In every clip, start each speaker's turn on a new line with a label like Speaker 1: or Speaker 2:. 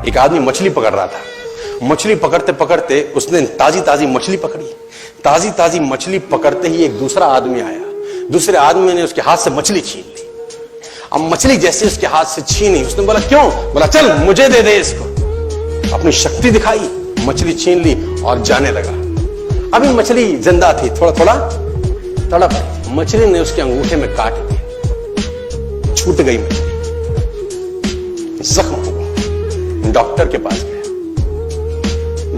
Speaker 1: एक आदमी मछली पकड़ रहा था। मछली पकड़ते पकड़ते उसने ताजी ताजी मछली पकड़ी। ताजी ताजी मछली पकड़ते ही एक दूसरा आदमी आया। दूसरे आदमी ने उसके हाथ से मछली छीन ली। अब मछली जैसे उसके हाथ से छीनी, उसने बोला क्यों? बोला चल मुझे दे दे इसको। अपनी शक्ति दिखाई, मछली छीन ली और जाने लगा। अभी मछली जिंदा थी, थोड़ा थोड़ा तड़प रही। मछली ने उसके अंगूठे में काट दिया, छूट गई मछली, जख्म हो गया। डॉक्टर के पास गया।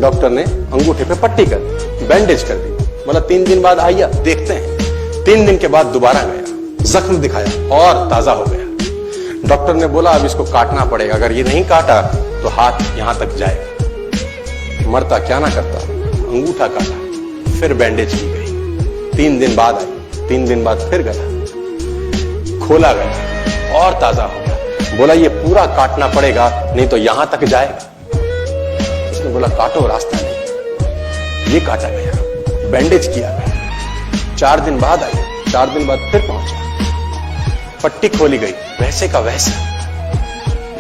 Speaker 1: डॉक्टर ने अंगूठे पे पट्टी कर दी, बैंडेज कर दी। बोला 3 दिन बाद आइए देखते हैं। 3 दिन के बाद दोबारा गया, जख्म दिखाया और ताजा हो गया। डॉक्टर ने बोला अब इसको काटना पड़ेगा, अगर ये नहीं काटा तो हाथ यहां तक जाएगा। मरता क्या ना करता, अंगूठा काटा, फिर बैंडेज की गई। 3 दिन बाद आई, 3 दिन बाद फिर गया, खोला गया और ताजा हो गया। बोला ये पूरा काटना पड़ेगा नहीं तो यहां तक जाएगा। उसने बोला काटो, रास्ता नहीं। ये काटा गया, बैंडेज किया गया। 4 दिन बाद आई, 4 दिन बाद फिर पहुंचा, पट्टी खोली गई, वैसे का वैसा।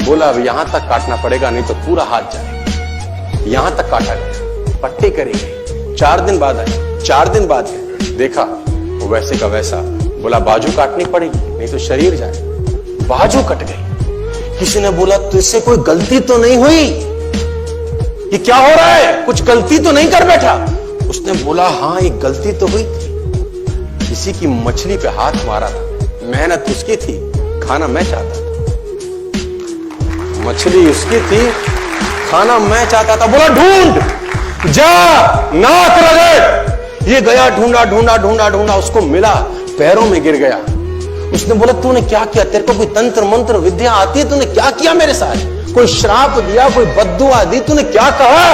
Speaker 1: बोला अब यहां तक काटना पड़ेगा नहीं तो पूरा हाथ जाएगा। यहां तक काटा गया, पट्टी करी गई। 4 दिन बाद आई, 4 दिन बाद देखा वो वैसे का वैसा। बोला बाजू काटनी पड़ेगी नहीं तो शरीर जाए। बाजू कट गई। किसी ने बोला तुझसे कोई गलती तो नहीं हुई? ये क्या हो रहा है? कुछ गलती तो नहीं कर बैठा? उसने बोला हाँ एक गलती तो हुई थी। किसी की मछली पे हाथ मारा था, मेहनत उसकी थी, खाना मैं चाहता था। मछली उसकी थी, खाना मैं चाहता था। बोला ढूंढ, जा, नाक रगड़। ये गया, ढूंढा ढूंढा ढूंढा ढूंढा, उसको मिला, पैरों में गिर गया। उसने बोला तूने क्या किया? तेरे को कोई तंत्र मंत्र विद्या आती है? तूने क्या किया मेरे साथ? कोई श्राप दिया, कोई बद्दुआ दी? तूने क्या कहा?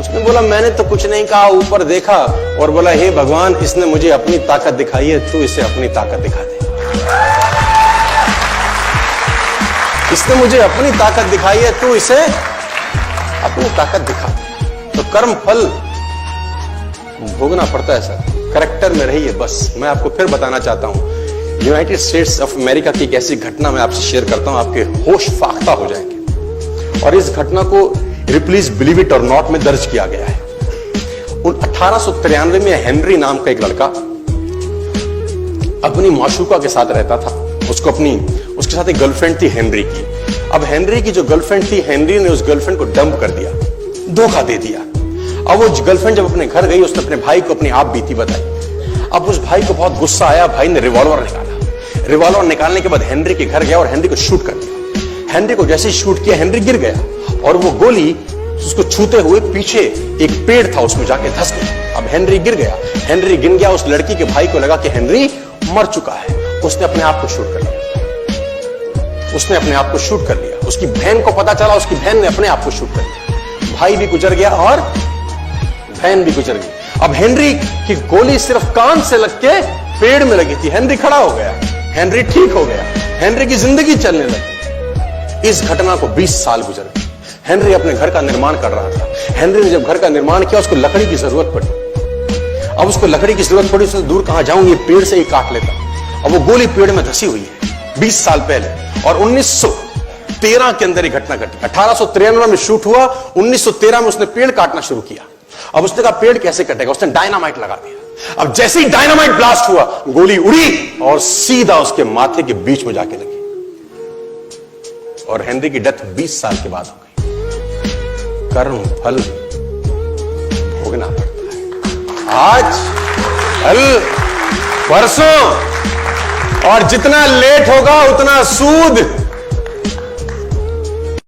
Speaker 1: उसने बोला मैंने तो कुछ नहीं कहा, ऊपर देखा और बोला हे भगवान इसने मुझे अपनी ताकत दिखाई है, तू इसे अपनी ताकत दिखा दे। इसने मुझे अपनी ताकत दिखाई है, तू इसे अपनी ताकत दिखा दे। तो कर्म फल भोगना पड़ता है सर, करेक्टर में रहिए। बस मैं आपको फिर बताना चाहता हूं, यूनाइटेड स्टेट्स ऑफ अमेरिका की एक ऐसी घटना मैं आपसे शेयर करता हूं, आपके होश फाख्ता हो जाएंगे। और इस घटना को प्लीज बिलीव इट और नॉट में दर्ज किया गया है। 1893 में हेनरी नाम का एक लड़का अपनी माशूका के साथ रहता था। उसके साथ एक गर्लफ्रेंड थी हेनरी की। अब हेनरी की जो गर्लफ्रेंड थी, हेनरी ने उस गर्लफ्रेंड को डंप कर दिया, धोखा दे दिया। अब वो गर्लफ्रेंड जब अपने घर गई, उसने अपने भाई को अपनी आप बीती बताई। अब उस भाई को बहुत गुस्सा आया, भाई ने रिवॉल्वर निकाला। रिवॉल्वर निकालने के बाद हेनरी के घर गया और हेनरी को शूट कर दिया। हेनरी को जैसे ही शूट किया, हेनरी गिर गया और वो गोली उसको छूते हुए पीछे एक पेड़ था उसमें जाके धंस गई। अब हेनरी गिर गया, हेनरी गिर गया। उस लड़की के भाई को लगा कि हेनरी मर चुका है, उसने अपने आप को शूट कर लिया। उसने अपने आप को शूट कर लिया। उसकी बहन को पता चला, उसकी बहन ने अपने आप को शूट कर लिया। भाई भी गुजर गया और बहन भी गुजर गई। अब हेनरी की गोली सिर्फ कान से लग के पेड़ में लगी थी। हेनरी खड़ा हो गया, हेनरी ठीक हो गया, हेनरी की जिंदगी चलने लगी। इस घटना को 20 साल गुजर गए। हेनरी अपने घर का निर्माण कर रहा था। हेनरी ने जब घर का निर्माण किया, उसको लकड़ी की जरूरत पड़ी। अब उसको लकड़ी की जरूरत पड़ी, उसने दूर कहां जाऊं, ये पेड़ से ही काट लेता। अब वो गोली पेड़ में धसी हुई है 20 साल पहले। और 1913 के अंदर ये घटना घटी। 1893 में शूट हुआ, 1913 में उसने पेड़ काटना शुरू किया। अब उसने कहा पेड़ कैसे कटेगा, उसने डायनामाइट लगा दिया। अब जैसे ही डायनामाइट ब्लास्ट हुआ, गोली उड़ी और सीधा उसके माथे के बीच में जाके लगी और हेनरी की डेथ 20 साल के बाद हो गई। कर्म फल भोगना पड़ता है, आज कल परसों, और जितना लेट होगा उतना सूद।